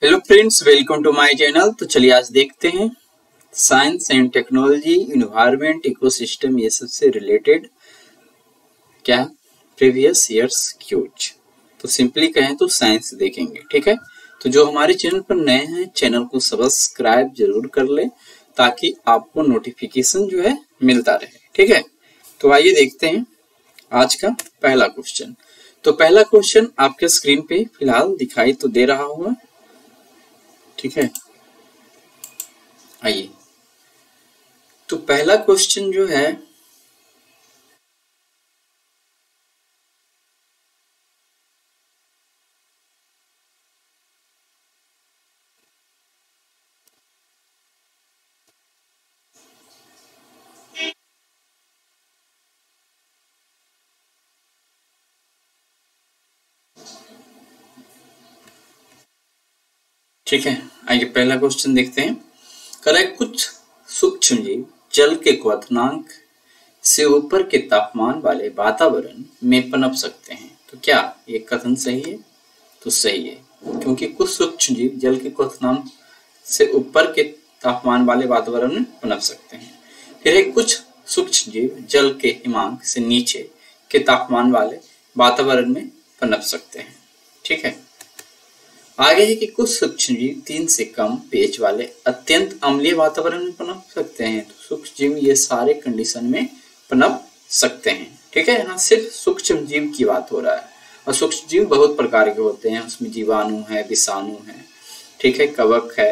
Hello friends, welcome to my channel. तो चलिए आज देखते हैं science and technology, environment, ecosystem, ये सब से रिलेटेड क्या प्रीवियस ईयर्स क्यूज। तो सिंपली कहें तो साइंस देखेंगे, ठीक है। तो जो हमारे चैनल पर नए हैं, चैनल को सब्सक्राइब जरूर कर ले ताकि आपको नोटिफिकेशन जो है मिलता रहे, ठीक है। तो आइए देखते हैं आज का पहला क्वेश्चन। तो पहला क्वेश्चन आपके स्क्रीन पे फिलहाल दिखाई तो दे रहा होगा, ठीक है। आइए, तो पहला क्वेश्चन जो है ठीक है। आइए पहला क्वेश्चन देखते हैं। करें कुछ सूक्ष्म जीव जल के क्वथनांक से ऊपर के तापमान वाले वातावरण में पनप सकते हैं। तो क्या ये कथन सही है? तो सही है, क्योंकि कुछ सूक्ष्म जीव जल के क्वथनांक से ऊपर के तापमान वाले वातावरण में पनप सकते हैं। फिर है कुछ सूक्ष्म जीव जल के हिमांक से नीचे के तापमान वाले वातावरण में पनप सकते हैं, ठीक है। आगे है कि कुछ सूक्ष्म जीव 3 से कम pH वाले अत्यंत अम्लीय वातावरण में पनप सकते हैं। तो सूक्ष्म जीव ये सारे कंडीशन में पनप सकते हैं, ठीक है। यहाँ सिर्फ सूक्ष्म जीव की बात हो रहा है, और सूक्ष्म जीव बहुत प्रकार के होते हैं। उसमें जीवाणु है, विषाणु है, ठीक है, कवक है,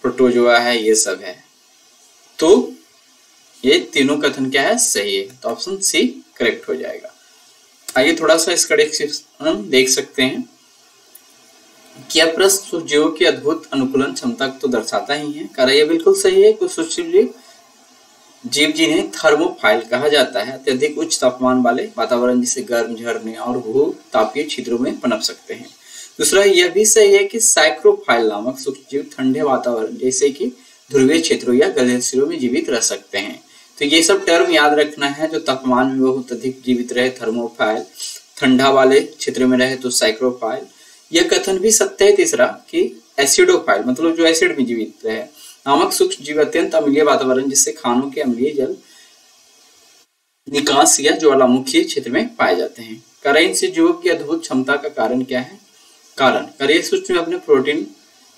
प्रोटोजोआ है, ये सब है। तो ये तीनों कथन क्या है? सही है। तो ऑप्शन सी करेक्ट हो जाएगा। आइए थोड़ा सा इसका डिस्क्रिप्शन देख सकते हैं। क्या प्रश्न सूक्ष्मजीवों की अद्भुत अनुकूलन क्षमता तो दर्शाता ही है। कारण ये बिल्कुल सही है। कुछ सूक्ष्म जीव जिन्हें थर्मोफाइल कहा जाता है अत्यधिक उच्च तापमान वाले वातावरण जैसे गर्म, झरने और भू तापीय छिद्रों में पनप सकते हैं। दूसरा यह भी सही है कि साइक्रोफाइल नामक सूक्ष्मजीव ठंडे वातावरण जैसे कि ध्रुवीय क्षेत्रों या ग्लेशियरों में जीवित रह सकते हैं। तो ये सब टर्म याद रखना है। जो तापमान में बहुत अधिक जीवित रहे थर्मोफाइल, ठंडा वाले क्षेत्र में रहे तो साइक्रोफाइल। यह कथन भी सत्य है तीसरा कि एसिडोफाइल मतलब जो एसिड में जीवित रहे नामक सूक्ष्म जीव अत्यंत अम्लीय वातावरण जिससे खानों के अम्लीय जल निकास या ज्वालामुखी क्षेत्र में पाए जाते हैं। करें से जीवों की अद्भुत क्षमता का कारण क्या है? कारण करें सूक्ष्म अपने प्रोटीन,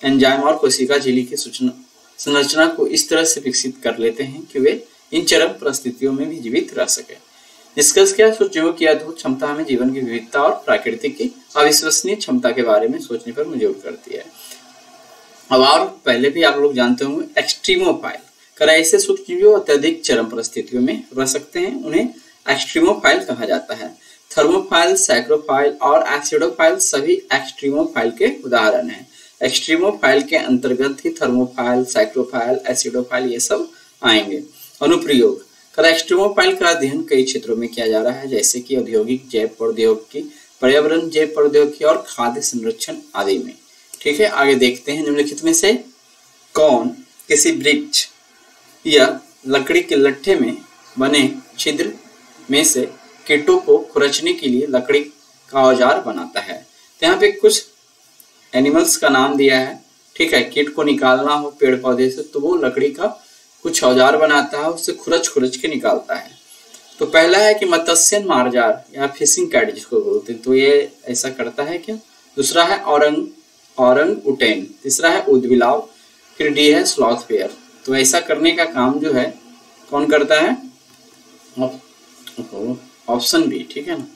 एंजाइम और कोशिका झिल्ली की संरचना को इस तरह से विकसित कर लेते हैं कि वे इन चरम परिस्थितियों में भी जीवित रह सके। निष्कर्ष क्या? सूक्ष्मजीवों की अद्भुत क्षमता हमें जीवन की विविधता और प्रकृति की अविश्वसनीय क्षमता के बारे में सोचने पर मजबूर करती है। अब और पहले भी आप लोग जानते होंगे एक्सट्रीमोफाइल। करा ऐसे सूक्ष्मजीव अत्यधिक चरम परिस्थितियों में रह सकते हैं, उन्हें एक्सट्रीमोफाइल कहा जाता है। थर्मोफाइल, साइक्रोफाइल और एसिडोफाइल सभी एक्सट्रीमोफाइल के उदाहरण हैं। एक्सट्रीमोफाइल के अंतर्गत ही थर्मोफाइल, साइक्रोफाइल, एसिडोफाइल ये सब आएंगे। अनुप्रयोग एक्सट्रीमोफाइल का अध्ययन कई क्षेत्रों में किया जा रहा है, जैसे कि औद्योगिक, जैव प्रौद्योगिकी, पर्यावरण, जैव प्रौद्योगिकी और खाद्य संरक्षण आदि में, ठीक है। आगे देखते हैं निम्नलिखित में से कौन किसी वृक्ष या लकड़ी के लट्ठे में बने छिद्र में से कीटों को खुरचने के लिए लकड़ी का औजार बनाता है। तो यहाँ पे कुछ एनिमल्स का नाम दिया है, ठीक है। कीट को निकालना हो पेड़ पौधे से तो वो लकड़ी का कुछ औजार बनाता है, उससे खुरच के निकालता है। तो पहला है कि मत्स्यन मार्जार या फिशिंग कैट जिसको बोलते हैं, तो ये ऐसा करता है क्या। दूसरा है औरंग उटेन। तीसरा है उदबिलाव। फिर डी है स्लॉथ बेयर। तो ऐसा करने का काम जो है कौन करता है? ऑप्शन बी, ठीक है ना,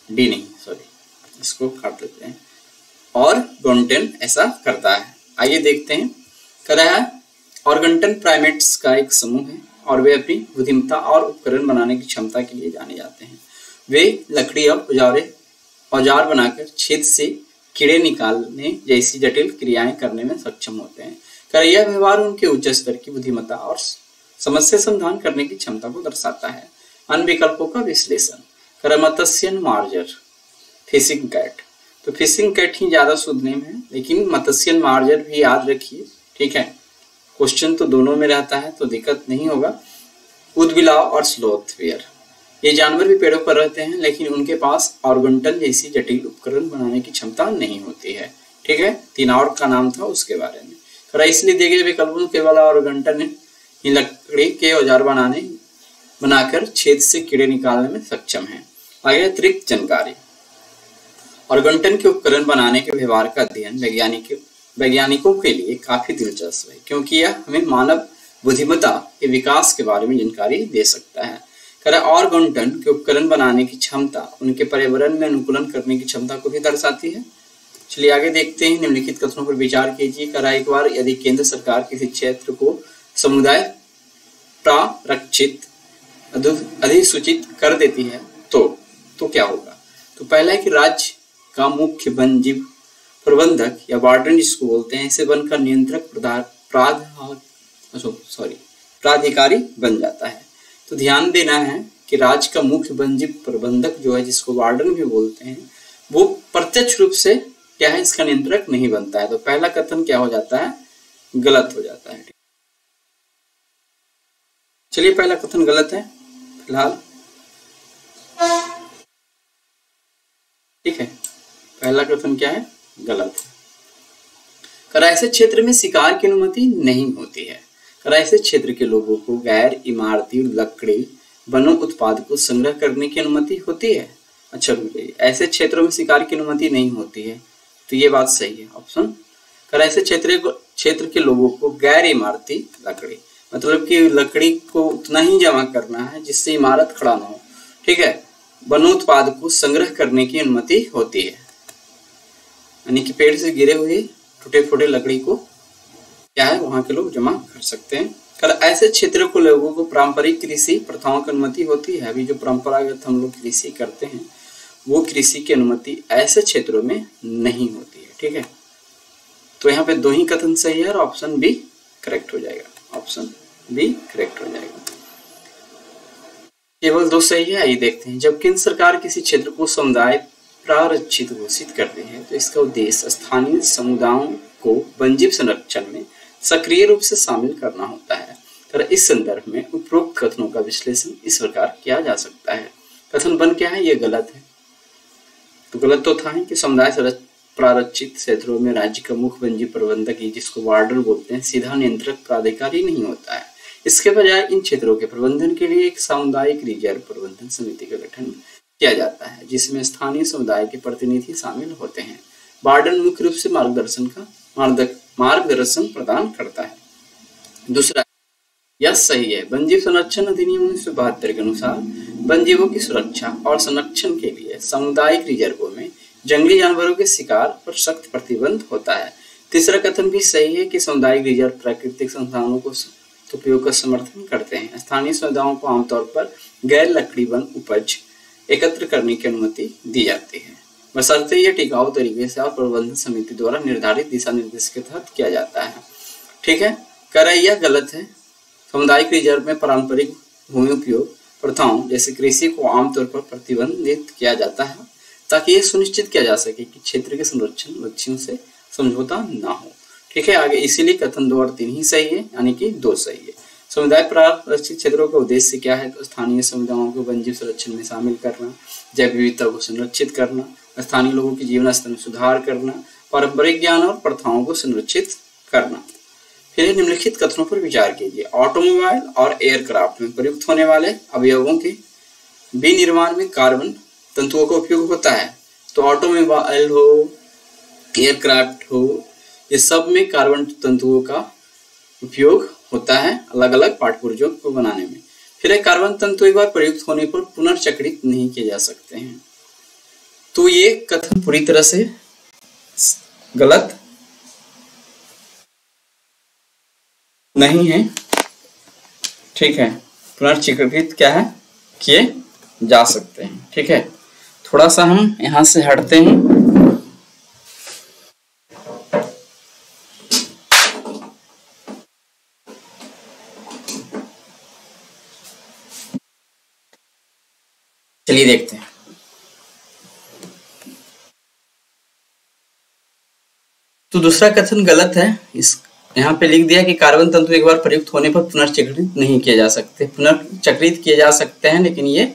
डी नहीं, सॉरी, इसको काट लेते हैं। और गोन्टेन ऐसा करता है। आइए देखते हैं। करा है ऑर्गन्टन प्राइमेट्स का एक समूह है और वे अपनी बुद्धिमत्ता और उपकरण बनाने की क्षमता के लिए जाने जाते हैं। वे लकड़ी और औजार बनाकर छेद से कीड़े निकालने जैसी जटिल क्रियाएं करने में सक्षम होते हैं। यह व्यवहार उनके उच्च स्तर की बुद्धिमत्ता और समस्या समाधान करने की क्षमता को दर्शाता है। अन्य विकल्पों का विश्लेषण। मत्स्यन मार्जर, फिशिंग कैट। तो फिशिंग कैट ही ज्यादा शुद्ध नेम है, लेकिन मत्स्यन मार्जर भी याद रखिए, ठीक है। क्वेश्चन तो दोनों में रहता है तो दिक्कत नहीं होगा। उदबिलाव और स्लॉथ बेयर, ये जानवर भी पेड़ों पर रहते हैं, लेकिन उनके पास ऑर्गन्टन जैसी जटिल उपकरण बनाने की क्षमता नहीं होती है, ठीक है, 3 और का नाम था उसके बारे में। करा इसलिए दिए गए विकल्पों केवल और गंटन ही लकड़ी के औजार बनाकर छेद से कीड़े निकालने में सक्षम है। आगे अतिरिक्त जानकारी, और गंटन के उपकरण बनाने के व्यवहार का अध्ययन वैज्ञानिकों के लिए काफी दिलचस्प है, क्योंकि यह हमें मानव बुद्धिमत्ता के विकास के बारे में जानकारी दे सकता है। और गंटन के उपकरण बनाने की क्षमता उनके पर्यावरण में अनुकूलन करने की क्षमता को भी दर्शाती है। चलिए आगे देखते हैं, निम्नलिखित कथनों पर विचार कीजिए। एक बार यदि केंद्र सरकार किसी क्षेत्र को समुदाय प्रारक्षित अधिसूचित कर देती है तो क्या होगा? तो पहला है कि राज्य का मुख्य वन जीव प्रबंधक या वार्डन जिसको बोलते हैं, इसे वन का नियंत्रक प्राधिकारी बन जाता है। तो ध्यान देना है कि राज्य का मुख्य वन जीव प्रबंधक जो है, जिसको वार्डन भी बोलते हैं, वो प्रत्यक्ष रूप से क्या है, इसका नियंत्रक नहीं बनता है। तो पहला कथन क्या हो जाता है? गलत हो जाता है। चलिए पहला कथन गलत है फिलहाल, ठीक है, पहला कथन क्या है? गलत है। ऐसे क्षेत्र में शिकार की अनुमति नहीं होती है। ऐसे क्षेत्र के लोगों को गैर इमारती लकड़ी वनों उत्पाद को संग्रह करने की अनुमति होती है। अच्छा, ऐसे क्षेत्रों में शिकार की अनुमति नहीं होती है, तो ये बात सही है ऑप्शन। ऐसे क्षेत्र के लोगों को गैर इमारती लकड़ी, मतलब कि लकड़ी को उतना ही जमा करना है जिससे इमारत खड़ा ना हो, ठीक है, वनोत्पाद को संग्रह करने की अनुमति होती है। यानी कि पेड़ से गिरे हुए टूटे फूटे लकड़ी को क्या है, वहां के लोग जमा कर सकते हैं। ऐसे क्षेत्रों को लोगों को पारंपरिक कृषि प्रथाओं की अनुमति होती है। अभी जो परंपरागत हम लोग कृषि करते हैं, वो कृषि की अनुमति ऐसे क्षेत्रों में नहीं होती है, ठीक है। तो यहाँ पे 2 ही कथन सही है और ऑप्शन बी करेक्ट हो जाएगा, ऑप्शन बी करेक्ट हो जाएगा। केवल 2 सही है। आइए देखते हैं, जब केंद्र सरकार किसी क्षेत्र को समुदाय प्रारक्षित घोषित करती है तो इसका उद्देश्य स्थानीय समुदायों को वन्यजीव संरक्षण में सक्रिय रूप से शामिल करना होता है। इस संदर्भ में उपरोक्त कथनों का विश्लेषण इस प्रकार किया जा सकता है। कथन 1 क्या है? ये गलत है। तो गलत तो था ही कि समुदाय प्रारक्षित क्षेत्रों में राज्य का मुख्य वन्यजीव प्रबंधक, जिसको वार्डन बोलते हैं, सीधा नियंत्रक प्राधिकारी नहीं होता है। इसके बजाय इन क्षेत्रों के प्रबंधन के लिए एक सामुदायिक रिजर्व प्रबंधन समिति का गठन किया जाता है, जिसमें स्थानीय समुदाय के प्रतिनिधि शामिल होते हैं। वार्डन मुख्य रूप से मार्गदर्शन प्रदान करता है। दूसरा, यह सही है। वन्यजीव संरक्षण अधिनियम 1972 के अनुसार वन्यजीवों की सुरक्षा और संरक्षण के लिए सामुदायिक रिजर्वों में जंगली जानवरों के शिकार पर सख्त प्रतिबंध होता है। तीसरा कथन भी सही है कि सामुदायिक रिजर्व प्राकृतिक संसाधनों को उपयोग का समर्थन करते हैं। स्थानीय समुदायों को आमतौर पर गैर लकड़ी वन उपज एकत्र करने की अनुमति दी जाती है, बशर्ते यह टिकाऊ तरीके से और प्रबंधन समिति द्वारा निर्धारित दिशा निर्देश के तहत किया जाता है, ठीक है। यह गलत है। सामुदायिक रिजर्व में पारंपरिक भूमि उपयोग प्रथाओं जैसे कृषि को आमतौर पर प्रतिबंधित किया जाता है, ताकि यह सुनिश्चित किया जा सके कि क्षेत्र के संरक्षण लक्ष्यों से समझौता ना हो, ठीक है। आगे इसीलिए कथन 2 और 3 ही सही है, यानी कि 2 सही है। समुदाय प्रारक्षित क्षेत्रों का उद्देश्य क्या है? तो स्थानीय समुदायों को वन्यजीव संरक्षण में शामिल करना, जैव विविधता को संरक्षित करना, स्थानीय लोगों के जीवन स्तर में सुधार करना, पारंपरिक ज्ञान और प्रथाओं को संरक्षित करना। फिर निम्नलिखित कथनों पर विचार कीजिए। ऑटोमोबाइल और एयरक्राफ्ट में प्रयुक्त होने वाले अवयवों के विनिर्माण में कार्बन तंतुओं का उपयोग होता है। तो ऑटोमोबाइल हो, एयरक्राफ्ट हो, ये सब में कार्बन तंतुओं का उपयोग होता है अलग अलग पार्ट पुर्जों को बनाने में। फिर एक कार्बन तंतु एक बार प्रयुक्त होने पर पुनर्चक्रित नहीं किए जा सकते हैं। तो ये कथन पूरी तरह से गलत नहीं है, ठीक है। पुनर्चक्रित क्या है? किए जा सकते हैं, ठीक है। थोड़ा सा हम यहां से हटते हैं। चलिए देखते हैं। तो दूसरा कथन गलत है। इस यहाँ पे लिख दिया कि कार्बन तंतु एक बार प्रयुक्त होने पर पुनर्चक्रित नहीं किए जा सकते। पुनर्चक्रित किए जा सकते हैं, लेकिन ये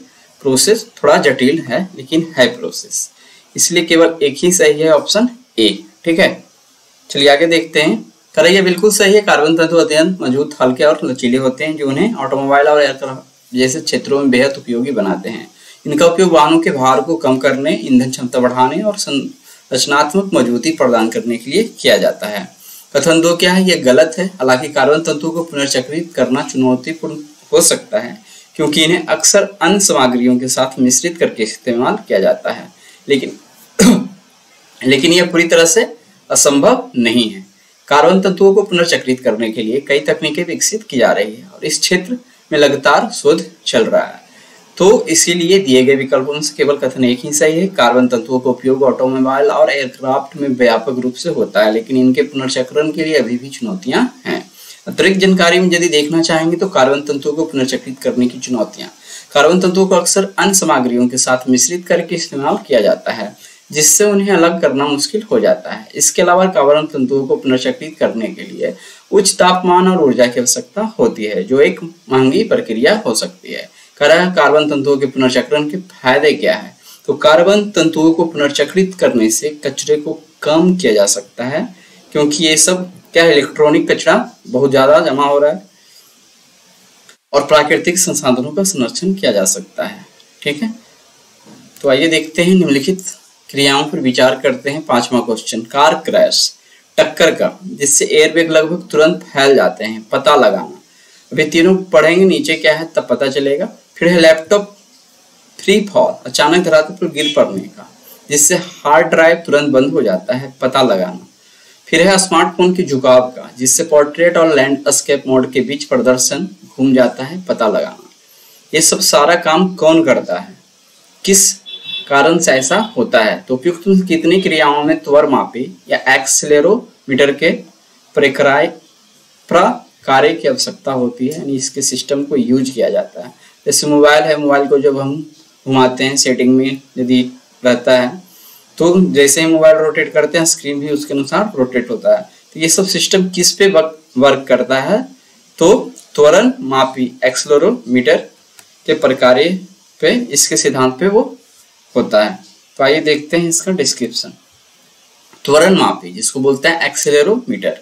प्रोसेस थोड़ा जटिल है, लेकिन है प्रोसेस, इसलिए केवल एक ही सही है, ऑप्शन ए, ठीक है। चलिए आगे देखते हैं। करें ये बिल्कुल सही है। कार्बन तंतु अत्यंत मजबूत, हल्के और लचीले होते हैं जो उन्हें ऑटोमोबाइल और एयरक्राफ्ट जैसे क्षेत्रों में बेहद उपयोगी बनाते हैं। इनका उपयोग वाहनों के भार को कम करने, ईंधन क्षमता बढ़ाने और रचनात्मक मजबूती प्रदान करने के लिए किया जाता है। कथन 2 क्या है? ये गलत है। हालांकि कार्बन तंतुओं को पुनर्चक्रित करना चुनौतीपूर्ण हो सकता है क्योंकि इन्हें अक्सर अन्य सामग्रियों के साथ मिश्रित करके इस्तेमाल किया जाता है, लेकिन यह पूरी तरह से असंभव नहीं है। कार्बन तंतुओं को पुनर्चक्रित करने के लिए कई तकनीकें विकसित की जा रही है और इस क्षेत्र में लगातार शोध चल रहा है। तो इसीलिए दिए गए विकल्पों से केवल कथन एक ही सही है। कार्बन तंतुओं का उपयोग ऑटोमोबाइल और एयरक्राफ्ट में व्यापक रूप से होता है, लेकिन इनके पुनर्चक्रण के लिए अभी भी चुनौतियां हैं। अतिरिक्त जानकारी में यदि देखना चाहेंगे तो कार्बन तंतुओं को पुनर्चक्रित करने की चुनौतियां। कार्बन तंतुओं को अक्सर अन्य सामग्रियों के साथ मिश्रित करके इस्तेमाल किया जाता है, जिससे उन्हें अलग करना मुश्किल हो जाता है। इसके अलावा कार्बन तंतुओं को पुनर्चक्रित करने के लिए उच्च तापमान और ऊर्जा की आवश्यकता होती है, जो एक महंगी प्रक्रिया हो सकती है। कार्बन तंतुओं के पुनर्चक्रण के फायदे क्या है? तो कार्बन तंतुओं को पुनर्चक्रित करने से कचरे को कम किया जा सकता है, क्योंकि ये सब क्या है, इलेक्ट्रॉनिक कचरा बहुत ज्यादा जमा हो रहा है, और प्राकृतिक संसाधनों का संरक्षण किया जा सकता है। ठीक है, तो आइए देखते हैं निम्नलिखित क्रियाओं पर विचार करते हैं। 5वां क्वेश्चन, कार क्रैश, टक्कर का जिससे एयरबैग लगभग तुरंत फैल जाते हैं, पता लगाना। अभी तीनों पढ़ेंगे, नीचे क्या है तब पता चलेगा। फिर है लैपटॉप फ्री फॉल, अचानक धरातल पर गिर पड़ने का, जिससे हार्ड ड्राइव तुरंत बंद हो जाता है, पता लगाना। फिर है स्मार्टफोन के झुकाव का, जिससे पोर्ट्रेट और लैंडस्केप मोड के बीच प्रदर्शन घूम जाता है, पता लगाना। ये सब सारा काम कौन करता है, किस कारण से ऐसा होता है? तो उपयुक्त कितनी क्रियाओं में त्वर मापी या एक्सेलेरोमीटर के प्रकार्य की आवश्यकता होती है, यानी इसके सिस्टम को यूज किया जाता है। जैसे मोबाइल है, मोबाइल को जब हम घुमाते हैं सेटिंग में यदि रहता है, तो जैसे ही मोबाइल रोटेट करते हैं स्क्रीन भी उसके अनुसार रोटेट होता है। तो ये सब सिस्टम किस पे वर्क करता है? तो त्वरण मापी एक्सेलेरोमीटर के प्रकार्य पे, इसके सिद्धांत पे वो होता है। तो आइए देखते हैं इसका डिस्क्रिप्शन। त्वरण मापी, जिसको बोलते हैं एक्सेलेरोमीटर,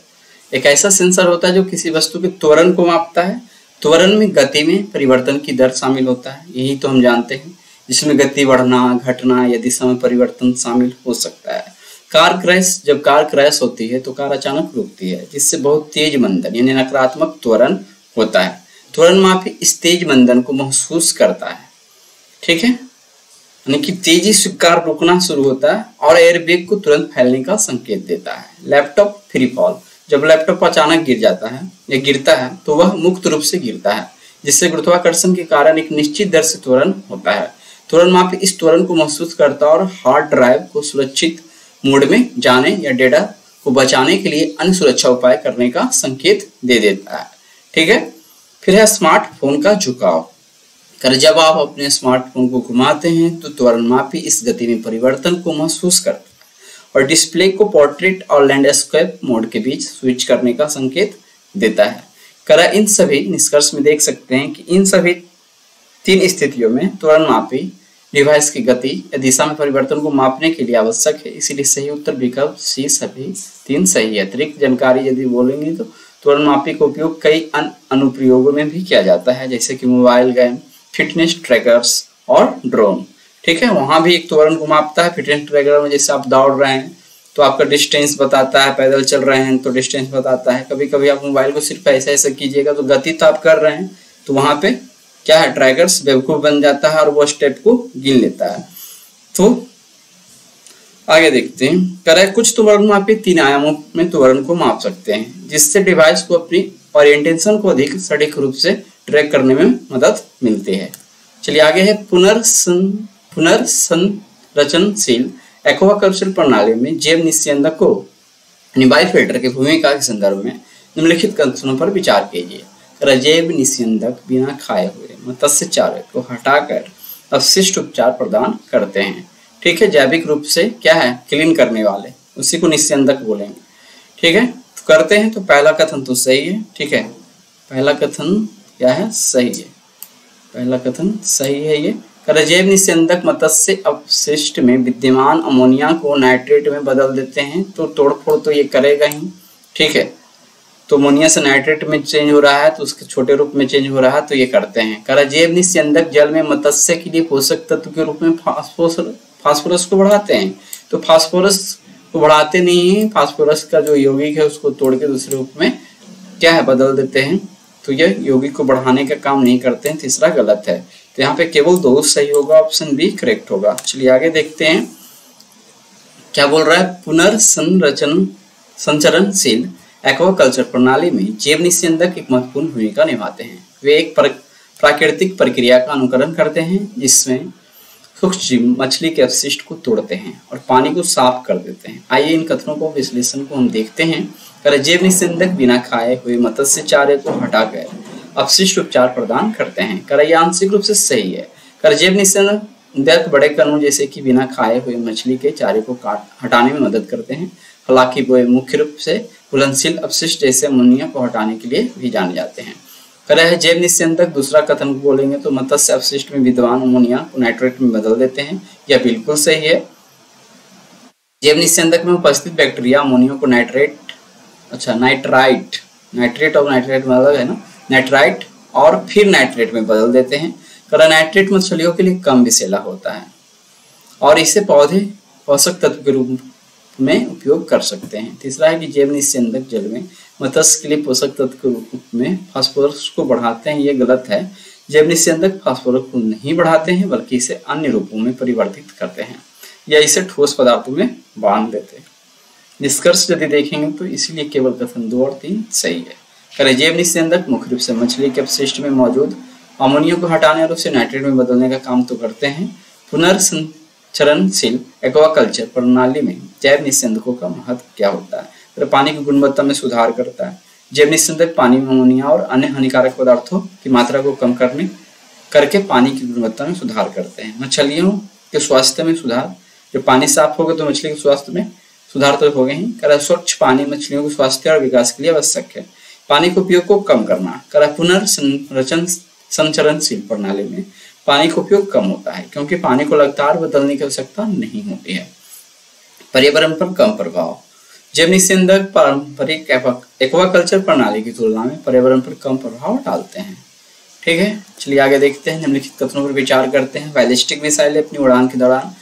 एक ऐसा सेंसर होता है जो किसी वस्तु के त्वरण को मापता है। त्वरण में गति में परिवर्तन की दर शामिल होता है, यही तो हम जानते हैं, जिसमें गति बढ़ना, घटना या दिशा में परिवर्तन शामिल हो सकता है। कार क्रैश, जब कार क्रैश होती है तो कार अचानक रुकती है, जिससे बहुत तेज मंदन यानी नकारात्मक त्वरण होता है। त्वरण मापी इस तेज मंदन को महसूस करता है, ठीक है, यानी कि तेजी से कार रुकना शुरू होता है और एयरबैग को तुरंत फैलने का संकेत देता है। लैपटॉप फ्री फॉल, जब लैपटॉप अचानक गिर जाता है या गिरता है तो वह मुक्त रूप से गिरता है, जिससे गुरुत्वाकर्षण के कारण एक निश्चित दर से त्वरण होता है। त्वरण मापी इस त्वरण को महसूस करता है और हार्ड ड्राइव को सुरक्षित मोड में जाने या डेटा को बचाने के लिए अन्य सुरक्षा उपाय करने का संकेत दे देता है। ठीक है, फिर है स्मार्टफोन का झुकाव। जब आप अपने स्मार्टफोन को घुमाते हैं तो त्वरण मापी इस गति में परिवर्तन को महसूस करता है और डिस्प्ले को पोर्ट्रेट और लैंडस्केप मोड के बीच स्विच करने का संकेत देता है। इन सभी निष्कर्ष में देख सकते हैं कि इन सभी 3 स्थितियों में त्वरण मापी डिवाइस की गति या दिशा में परिवर्तन को मापने के लिए आवश्यक है, इसीलिए सही उत्तर विकल्प सी सभी 3 सही है। अतिरिक्त जानकारी यदि बोलेंगे तो त्वरण मापी का उपयोग कई अन्य अनुप्रयोगों में भी किया जाता है, जैसे कि मोबाइल गेम, फिटनेस ट्रैकर्स और ड्रोन। ठीक है, वहां भी एक त्वरण को मापता है। फिटनेस ट्रैकर में जैसे आप दौड़ रहे हैं तो आपका डिस्टेंस बताता है, पैदल चल रहे हैं तो डिस्टेंस बताता है। कभी कभी आप मोबाइल को सिर्फ ऐसा कीजिएगा तो गति तो आप कर रहे हैं, तो वहां पे क्या है, ट्रैकर्स बेवकूफ बन जाता है और वो स्टेप को गिन लेता है। तो आगे देखते हैं। कुछ त्वरण मापी 3 आयामों में त्वरण को माप सकते हैं, जिससे डिवाइस को अपनी ओरिएंटेशन को अधिक सटीक रूप से ट्रैक करने में मदद मिलती है। चलिए आगे है पुनर्संरचनशील एक्वाकल्चर प्रणाली में जैव निस्यंदक को बायोफिल्टर की भूमिका के संदर्भ में निम्नलिखित कथनों पर विचार कीजिए। जैव निस्यंदक बिना खाए हुए मत्स्य चारे को हटाकर अवशिष्ट उपचार प्रदान करते हैं। ठीक है, जैविक रूप से क्या है, क्लीन करने वाले, उसी को निस्यंदक बोलेंगे। ठीक है, तो करते हैं। तो पहला कथन तो सही है। ठीक है, पहला कथन क्या है, सही है, पहला कथन सही है ये। जैव निस्यंदक मत्स्य अपशिष्ट में विद्यमान अमोनिया को नाइट्रेट में बदल देते हैं। तो तोड़फोड़ तो ये करेगा ही, ठीक है। तो अमोनिया से नाइट्रेट में चेंज हो रहा है, तो उसके छोटे रूप में चेंज हो रहा है, तो ये करते हैं। जैव निस्यंदक जल में मत्स्य के लिए पोषक तत्व के रूप में फास्फोरस को बढ़ाते हैं। तो फास्फोरस को बढ़ाते नहीं है, फास्फोरस का जो यौगिक है उसको तोड़ के दूसरे रूप में क्या है बदल देते हैं। तो ये यौगिक को बढ़ाने का काम नहीं करते हैं, तीसरा गलत है। तो यहाँ पे केवल 2 सही होगा, ऑप्शन बी करेक्ट होगा। चलिए आगे देखते हैं क्या बोल रहा है। संचरणशील एक्वाकल्चर प्रणाली में जैव निस्यंदक एक महत्वपूर्ण भूमिका निभाते हैं। वे एक प्राकृतिक प्रक्रिया का अनुकरण करते हैं जिसमें सूक्ष्म मछली के अपशिष्ट को तोड़ते हैं और पानी को साफ कर देते हैं। आइए इन कथनों को विश्लेषण को हम देखते हैं। जैव निस्यंदक बिना खाए हुए मत्स्य चारे को हटाकर अपशिष्ट उपचार प्रदान करते हैं। यह आंशिक रूप से सही है। जैव निस्यंदक बड़े कणों जैसे कि बिना खाए हुए मछली के चारे को हटाने में मदद करते हैं। हालांकि वे मुख्य रूप से घुलनशील अपशिष्ट जैसे अमोनिया को हटाने के लिए भी जाने जाते हैं। जैव निस्यंदक दूसरा कथन को बोलेंगे तो मत्स्य अपशिष्ट में विद्यमान अमोनिया को नाइट्रेट में बदल देते हैं। यह बिल्कुल सही है। जैव निस्यंदक में उपस्थित बैक्टीरिया अमोनिया को नाइट्रेट और नाइट्रेट में अलग है ना, नाइट्राइट और फिर नाइट्रेट में बदल देते हैं। नाइट्रेट मछलियों के लिए कम विषैला होता है और इसे पौधे पोषक तत्व के रूप में उपयोग कर सकते हैं। तीसरा है कि जैव निस्यंदक जल में मत्स्य के लिए पोषक तत्व के रूप में फास्फोरस को बढ़ाते हैं। ये गलत है। जैव निस्यंदक फास्फोरस को नहीं बढ़ाते हैं बल्कि इसे अन्य रूपों में परिवर्तित करते हैं या इसे ठोस पदार्थों में बांध देते हैं। निष्कर्ष यदि देखेंगे तो इसीलिए केवल कथन 2 और 3 सही है। जैव निस्यंदक मुख्य रूप से मछली के अपशिष्ट में मौजूद अमोनिया को हटाने और उसे नाइट्रेट में बदलने का काम तो करते हैं। पुनर्संचरणशील एक्वाकल्चर प्रणाली में जैव निस्यंदकों का महत्व क्या होता है। पानी की गुणवत्ता में सुधार करता है। जैव निस्यंदक पानी में अमोनिया और अन्य हानिकारक पदार्थों की मात्रा को कम करके पानी की गुणवत्ता में सुधार करते हैं। मछलियों के स्वास्थ्य में सुधार, जब पानी साफ होगा तो मछली के स्वास्थ्य में सुधार तो हो गए ही। स्वच्छ पानी मछलियों के स्वास्थ्य और विकास के लिए आवश्यक है। पानी के उपयोग को कम करना। पुनर्संचरणशील प्रणाली में पानी का उपयोग कम होता है क्योंकि पानी को लगातार बदलने की आवश्यकता नहीं होती है। पर्यावरण पर कम प्रभाव। जैव निस्यंदक पारंपरिक एक्वाकल्चर प्रणाली की तुलना में पर्यावरण पर कम प्रभाव डालते हैं। ठीक है, चलिए आगे देखते हैं। निम्नलिखित कथनों पर विचार करते हैं। बैलिस्टिक मिसाइल अपनी उड़ान के दौरान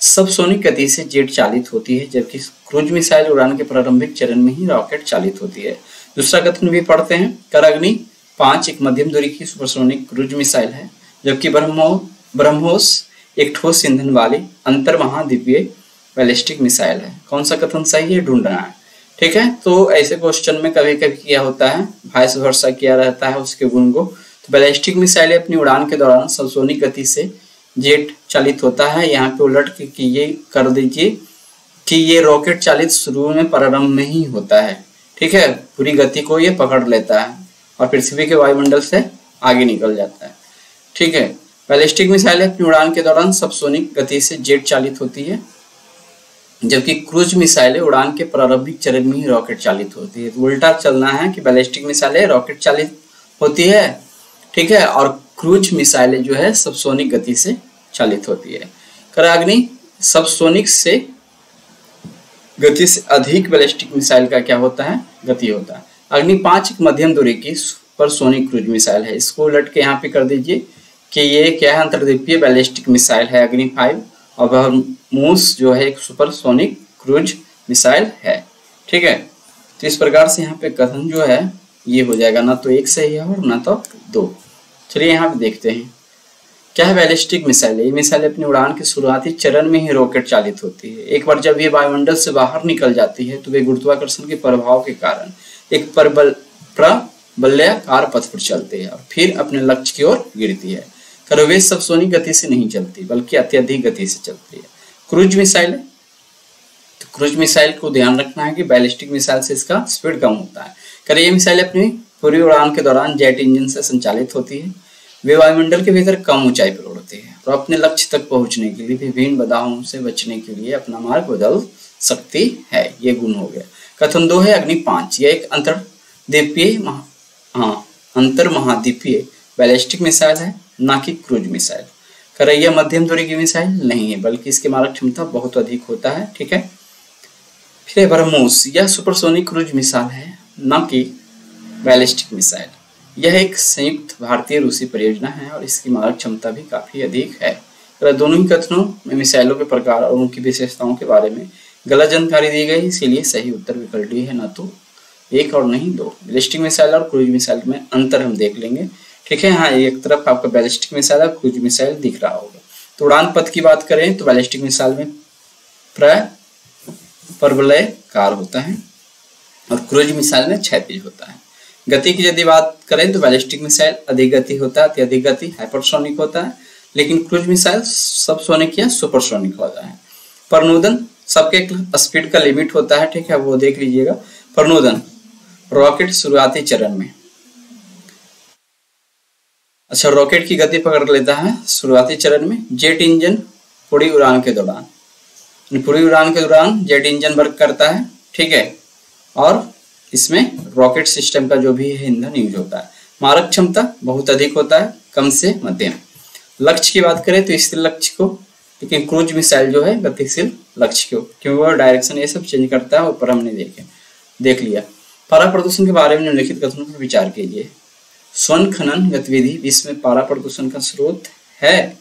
सबसोनिक गति से जेट चालित होती है, जबकि क्रूज मिसाइल उड़ान के प्रारंभिक चरण में ही रॉकेट चालित होती है। दूसरा कथन भी पढ़ते हैं। अग्नि 5 एक मध्यम दूरी की सुपरसोनिक क्रूज मिसाइल है, जबकि ब्रह्मोस एक ठोस ईंधन वाली अंतर महाद्वीपीय बैलिस्टिक मिसाइल है। कौन सा कथन सही है ढूंढना है। ठीक है, तो ऐसे क्वेश्चन में कभी कभी क्या होता है, वाइस वर्सा किया रहता है उसके गुण को। तो बैलिस्टिक मिसाइल अपनी उड़ान के दौरान सबसोनिक गति से जेट चालित होता है। यहाँ पे उलट के ये कर दीजिए कि ये रॉकेट चालित शुरू में प्रारंभ में ही होता है। ठीक है, पूरी गति को ये पकड़ लेता है और पृथ्वी के वायुमंडल से आगे निकल जाता है। ठीक है, बैलिस्टिक मिसाइल अपनी उड़ान के दौरान सबसोनिक गति से जेट चालित होती है, जबकि क्रूज मिसाइलें उड़ान के प्रारंभिक चरण में ही रॉकेट चालित होती है। तो उल्टा चलना है कि बैलिस्टिक मिसाइलें रॉकेट चालित होती है, ठीक है, और क्रूज मिसाइलें जो है सबसोनिक गति से चालित होती है। अग्नि सबसोनिक से गति से अधिक बैलिस्टिक मिसाइल का क्या होता है, गति होता है। अग्नि 5 एक मध्यम दूरी की सुपरसोनिक क्रूज मिसाइल है। इसको उलट के यहाँ पे कर दीजिए कि ये क्या है, अंतर्द्वीपीय बैलिस्टिक मिसाइल है अग्नि 5, और ब्रह्मोस जो है एक सुपरसोनिक क्रूज मिसाइल है। ठीक है, तो इस प्रकार से यहाँ पे कथन जो है ये हो जाएगा, ना तो 1 सही है और ना तो 2। चलिए यहाँ पे देखते हैं क्या है बैलिस्टिक मिसाइल। ये मिसाइल अपनी उड़ान के शुरुआती चरण में ही रॉकेट चालित होती है। एक बार जब ये वायुमंडल से बाहर निकल जाती है तो वे गुरुत्वाकर्षण के प्रभाव के कारण एक प्रबल्याकार पथ पर चलती है और फिर अपने लक्ष्य की ओर गिरती है। वे सबसोनिक गति से नहीं चलती बल्कि अत्यधिक गति से चलती है। क्रूज मिसाइल, तो क्रूज मिसाइल को ध्यान रखना है कि बैलिस्टिक मिसाइल से इसका स्पीड कम होता है। ये मिसाइल अपनी पूरी उड़ान के दौरान जेट इंजन से संचालित होती है। वे वायुमंडल के भीतर कम ऊंचाई पर उड़ती है और अपने लक्ष्य तक पहुंचने के लिए विभिन्न बाधाओं से बचने के लिए अपना मार्ग बदल सकती है। ये गुण हो गया। कथन 2 है अग्नि 5, यह एक अंतर महाद्वीपीय बैलिस्टिक मिसाइल है, ना कि क्रूज मिसाइल। करैया मध्यम दूरी की मिसाइल नहीं है, बल्कि इसकी मारक क्षमता बहुत अधिक होता है। ठीक है, फिर ब्रह्मोस, यह सुपरसोनिक क्रूज मिसाइल है, न कि बैलिस्टिक मिसाइल। यह एक संयुक्त भारतीय रूसी परियोजना है और इसकी मारक क्षमता भी काफी अधिक है। दोनों ही कथनों में मिसाइलों के प्रकार और उनकी विशेषताओं के बारे में गलत जानकारी दी गई, इसीलिए सही उत्तर विकल्प डी है, न तो एक और नहीं दो। बैलिस्टिक मिसाइल और क्रूज मिसाइल में अंतर हम देख लेंगे। ठीक है, हाँ, एक तरफ आपका बैलिस्टिक मिसाइल और क्रूज मिसाइल दिख रहा होगा। तो उड़ान पथ की बात करें तो बैलिस्टिक मिसाइल में प्राय परवलयकार होता है और क्रूज मिसाइल में क्षैतिज होता है। गति की यदि बात करें तो बैलिस्टिक मिसाइल अधिक गति होता है, अत्यधिक गति हाइपरसोनिक होता है, लेकिन क्रूज मिसाइल सबसोनिक या सुपरसोनिक होता है। प्रणोदन, सबके एक स्पीड का लिमिट होता है। ठीक है, वो देख लीजिएगा। प्रणोदन रॉकेट शुरुआती चरण में, अच्छा, रॉकेट की गति पकड़ लेता है शुरुआती चरण में। जेट इंजन पूरी उड़ान के दौरान, पूरी उड़ान के दौरान जेट इंजन वर्क करता है। ठीक है, और इसमें रॉकेट सिस्टम का जो भी है ईंधन यूज होता है। मारक क्षमता बहुत अधिक होता है, कम से मध्यम। लक्ष्य की बात करें तो स्थिर लक्ष्य को, लेकिन क्रूज मिसाइल जो है गतिशील लक्ष्य को, क्योंकि वो डायरेक्शन ये सब चेंज करता है, ऊपर हमने देख लिया। पारा प्रदूषण के बारे में निम्नलिखित कथनों पर विचार कीजिए। स्वर्ण खनन गतिविधि विश्व में पारा प्रदूषण का स्रोत है,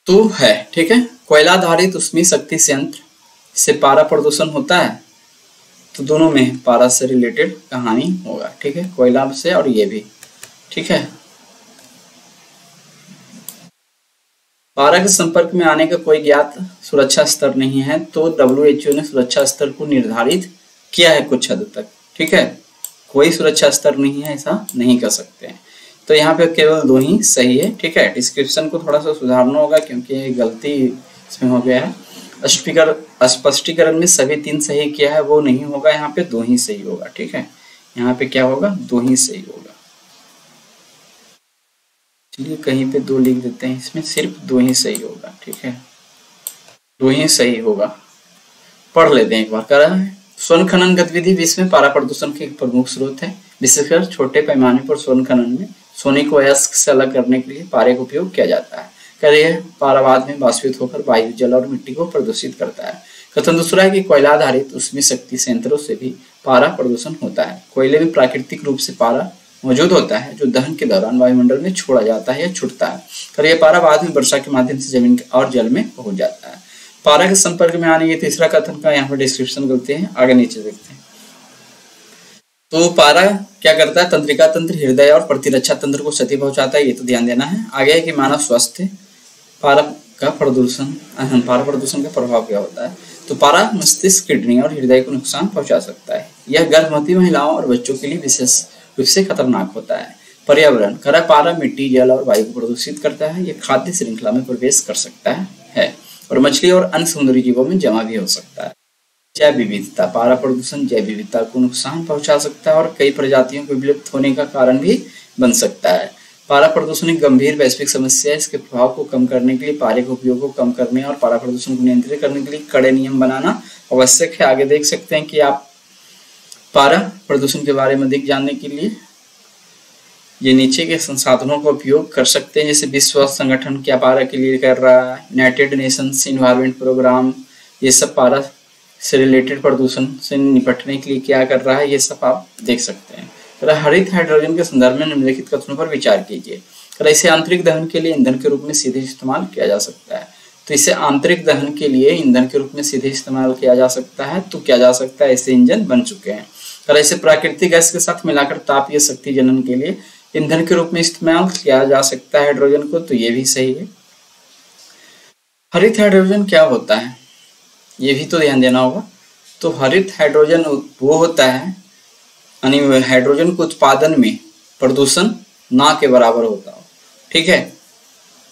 तो है। ठीक है, कोयला आधारित ऊष्मीय शक्ति संयंत्र से पारा प्रदूषण होता है, तो दोनों में पारा से रिलेटेड कहानी होगा। ठीक है, कोयला से और ये भी। ठीक है, पारा के संपर्क में आने का कोई ज्ञात सुरक्षा स्तर नहीं है, तो WHO ने सुरक्षा स्तर को निर्धारित किया है कुछ हद तक। ठीक है, कोई सुरक्षा स्तर नहीं है, ऐसा नहीं कर सकते हैं। तो यहाँ पे केवल दो ही सही है। ठीक है, डिस्क्रिप्शन को थोड़ा सा सुधारना होगा क्योंकि गलती इसमें हो गया है। स्पष्टीकरण में सभी 3 सही किया है, वो नहीं होगा, यहाँ पे 2 ही सही होगा। ठीक है, यहाँ पे क्या होगा, 2 ही सही होगा। चलिए कहीं पे 2 लिख देते हैं, इसमें सिर्फ 2 ही सही होगा। ठीक है, 2 ही सही होगा। पढ़ लेते हैं एक बार। कह रहा है स्वर्ण खनन गतिविधि विश्व में पारा प्रदूषण के एक प्रमुख स्रोत है। विशेषकर छोटे पैमाने पर स्वर्ण खनन में सोने को अयस्क से अलग करने के लिए पारे का उपयोग किया जाता है। कह रही है पारा बाद में वाष्पित होकर वायु, जल और मिट्टी को प्रदूषित करता है। कथन दूसरा है कि कोयला आधारित ऊष्मीय शक्ति संयंत्रों से भी पारा प्रदूषण होता है। कोयले में प्राकृतिक रूप से पारा मौजूद होता है, जो दहन के दौरान वायुमंडल में छोड़ा जाता है या छूटता है। कर यह पारा बाद में वर्षा के माध्यम से जमीन और जल में पहुंच जाता है। पारा के संपर्क में आने, ये तीसरा कथन का यहाँ पर डिस्क्रिप्शन गलती है, आगे नीचे देखते हैं। तो पारा क्या करता है, तंत्रिका तंत्र, हृदय और प्रतिरक्षा तंत्र को क्षति पहुंचाता है, ये तो ध्यान देना है। आगे है कि मानव स्वास्थ्य पारा प्रदूषण का प्रभाव क्या होता है। तो पारा मस्तिष्क, किडनी और हृदय को नुकसान पहुंचा सकता है। यह गर्भवती महिलाओं और बच्चों के लिए विशेष रूप से खतरनाक होता है। पर्यावरण, खरा पारा मिट्टी, जल और वायु को प्रदूषित करता है। यह खाद्य श्रृंखला में प्रवेश कर सकता है और मछली और अन्य समुद्री जीवों में जमा भी हो सकता है। जैव विविधता, पारा प्रदूषण जैव विविधता को नुकसान पहुंचा सकता है और कई प्रजातियों के विलुप्त होने का कारण भी बन सकता है। पारा प्रदूषण एक गंभीर वैश्विक समस्या है। इसके प्रभाव को कम करने के लिए, पारे के उपयोग को कम करने और पारा प्रदूषण को नियंत्रित करने के लिए कड़े नियम बनाना आवश्यक है। आगे देख सकते हैं कि आप पारा प्रदूषण के बारे में अधिक जानने के लिए ये नीचे के संसाधनों का उपयोग कर सकते हैं। जैसे विश्व स्वास्थ्य संगठन क्या पारा के लिए कर रहा है, यूनाइटेड नेशंस इन्वायरमेंट प्रोग्राम, ये सब पारा से रिलेटेड प्रदूषण से निपटने के लिए क्या कर रहा है, ये सब आप देख सकते हैं। हरित हाइड्रोजन के संदर्भ में निम्नलिखित कथनों पर विचार कीजिए। इसे आंतरिक दहन के लिए ईंधन के रूप में सीधे इस्तेमाल किया जा सकता है। तो इसे आंतरिक दहन के लिए ईंधन के रूप में सीधे इस्तेमाल किया जा सकता है। तो क्या जा सकता है, ऐसे इंजन बन चुके हैं। इसे प्राकृतिक गैस के साथ मिलाकर तापीय शक्ति जनन के लिए ईंधन के रूप में इस्तेमाल किया जा सकता है हाइड्रोजन को, तो ये भी सही है। हरित हाइड्रोजन क्या होता है, ये भी तो ध्यान देना होगा। तो हरित हाइड्रोजन वो होता है, यानी हाइड्रोजन के उत्पादन में प्रदूषण ना के बराबर होता हो, ठीक है,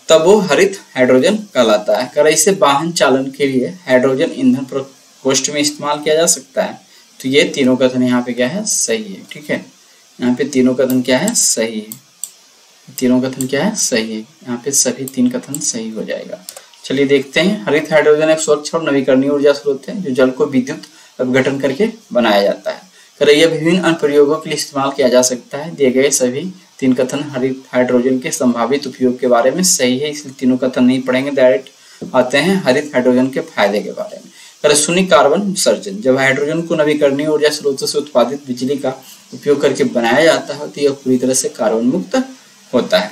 तब वो हरित हाइड्रोजन कहलाता है। कर इसे वाहन चालन के लिए हाइड्रोजन ईंधन प्रकोष्ठ में इस्तेमाल किया जा सकता है। तो ये तीनों कथन यहाँ पे क्या है, सही है। ठीक है, यहाँ पे तीनों कथन क्या है, सही है। तीनों कथन क्या है, सही है। यहाँ पे सभी 3 कथन सही हो जाएगा। चलिए देखते हैं। हरित हाइड्रोजन एक स्वच्छ और नवीकरणीय ऊर्जा स्रोत है जो जल को विद्युत अपघटन करके बनाया जाता है। यह विभिन्न अनुप्रयोगों के लिए इस्तेमाल किया जा सकता है। दिए गए सभी तीन कथन हरित हाइड्रोजन के संभावित उपयोग के बारे में सही है, इसलिए तीनों कथन नहीं पढ़ेंगे, डायरेक्ट आते हैं हरित हाइड्रोजन के फायदे के बारे में। शून्य कार्बन उत्सर्जन, जब हाइड्रोजन को नवीकरणीय ऊर्जा स्रोतों से उत्पादित बिजली का उपयोग करके बनाया जाता है तो यह पूरी तरह से कार्बन मुक्त होता है।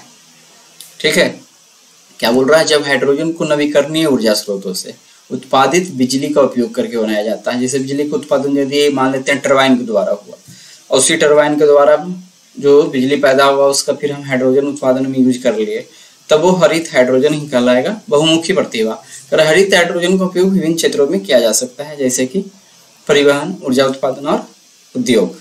ठीक है, क्या बोल रहा है, जब हाइड्रोजन को नवीकरणीय ऊर्जा स्रोतों से उत्पादित बिजली का उपयोग करके बनाया जाता है, जैसे बिजली का उत्पादन यदि मान लेते हैं टरबाइन के द्वारा हुआ और उसी टरबाइन के द्वारा जो बिजली पैदा हुआ उसका फिर हम हाइड्रोजन उत्पादन में यूज कर लिए, तब वो हरित हाइड्रोजन ही कहलाएगा। बहुमुखी प्रतिभा, हरित हाइड्रोजन का उपयोग विभिन्न क्षेत्रों में किया जा सकता है, जैसे कि परिवहन, ऊर्जा उत्पादन और उद्योग।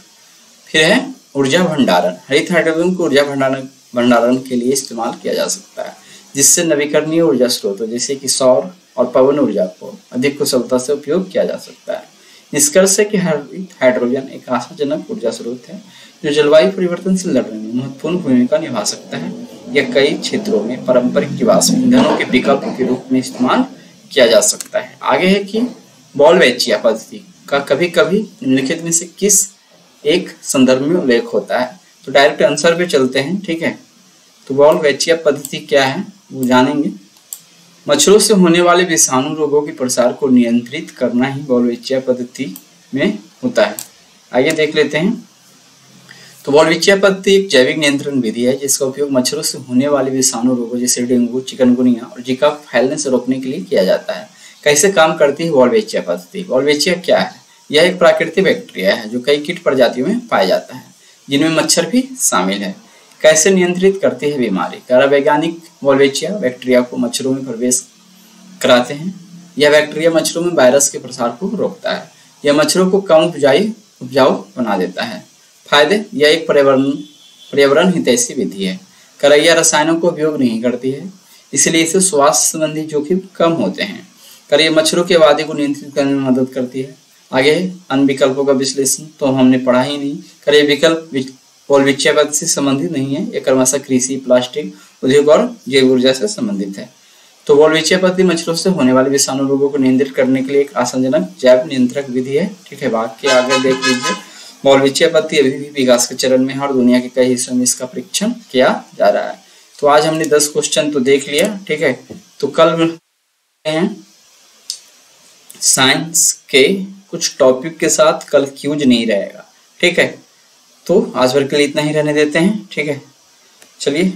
फिर है ऊर्जा भंडारण, हरित हाइड्रोजन को ऊर्जा भंडारण के लिए इस्तेमाल किया जा सकता है, जिससे नवीकरणीय ऊर्जा स्रोतों जैसे कि सौर और पवन ऊर्जा को अधिक कुशलता से उपयोग किया जा सकता है। निष्कर्ष है कि हरित हाइड्रोजन एक आशाजनक ऊर्जा स्रोत है जो जलवायु परिवर्तन से लड़ने में महत्वपूर्ण भूमिका निभा सकता है। यह कई क्षेत्रों में पारंपरिक जीवाश्म ईंधनों के विकल्प के रूप में इस्तेमाल किया जा सकता है। आगे है कि बॉल्वेचिया पद्धति का कभी कभी निम्नलिखित में से किस एक संदर्भ में उल्लेख होता है, तो डायरेक्ट आंसर पे चलते हैं। ठीक है, तो बॉल्वेचिया पद्धति क्या है वो जानेंगे। मच्छरों से होने वाले विषाणु रोगों के प्रसार को नियंत्रित करना ही बॉल्वेचिया पद्धति में होता है। आइए देख लेते हैं। तो बॉल्वेचिया पद्धति एक जैविक नियंत्रण विधि है जिसका उपयोग मच्छरों से होने वाले विषाणु रोगों जैसे डेंगू, चिकनगुनिया और जीका फैलने से रोकने के लिए किया जाता है। कैसे काम करती है बॉल्वेचिया पद्धति? बॉल्वेचिया क्या है? यह एक प्राकृतिक बैक्टीरिया है जो कई कीट प्रजातियों में पाया जाता है, जिनमें मच्छर भी शामिल है। कैसे नियंत्रित करती है बीमारी? वैज्ञानिक बॉल्वेचिया बैक्टीरिया को मच्छरों में प्रवेश कराते हैं। यह बैक्टीरिया मच्छरों में वायरस के प्रसार को रोकता है। यह मच्छरों को कम उपजाऊ बना देता है। फायदे, यह एक पर्यावरण हितैषी विधि है। करैया रसायनों को उपयोग नहीं करती है, इसलिए इसे स्वास्थ्य संबंधी जोखिम कम होते हैं। करैया मच्छरों की आबादी को नियंत्रित करने में मदद करती है। आगे अन्य विकल्पों का विश्लेषण तो हमने पढ़ा ही नहीं। करैया विकल्प बॉल्वेचिया पद्धति से संबंधित नहीं है, यह क्रमशः कृषि, प्लास्टिक उद्योग और जैव ऊर्जा से संबंधित है। तो बॉल्वेचिया पद्धति मच्छरों से होने वाले विषाणु रोगों को नियंत्रित करने के लिए एक आशाजनक जैव नियंत्रक विधि है। ठीक है, बाकी आगे देख लीजिए। बॉल्वेचिया पद्धति अभी भी विकास के चरण में है और दुनिया के कई हिस्सों में इसका परीक्षण किया जा रहा है। तो आज हमने 10 क्वेश्चन तो देख लिया। ठीक है, तो कल मिलते हैं साइंस के कुछ टॉपिक के साथ। कल क्यूज नहीं रहेगा। ठीक है, तो आज भर के लिए इतना ही रहने देते हैं। ठीक है, चलिए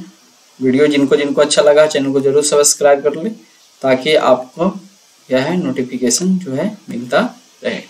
वीडियो जिनको अच्छा लगा चैनल को जरूर सब्सक्राइब कर ले ताकि आपको यह नोटिफिकेशन जो है मिलता रहे।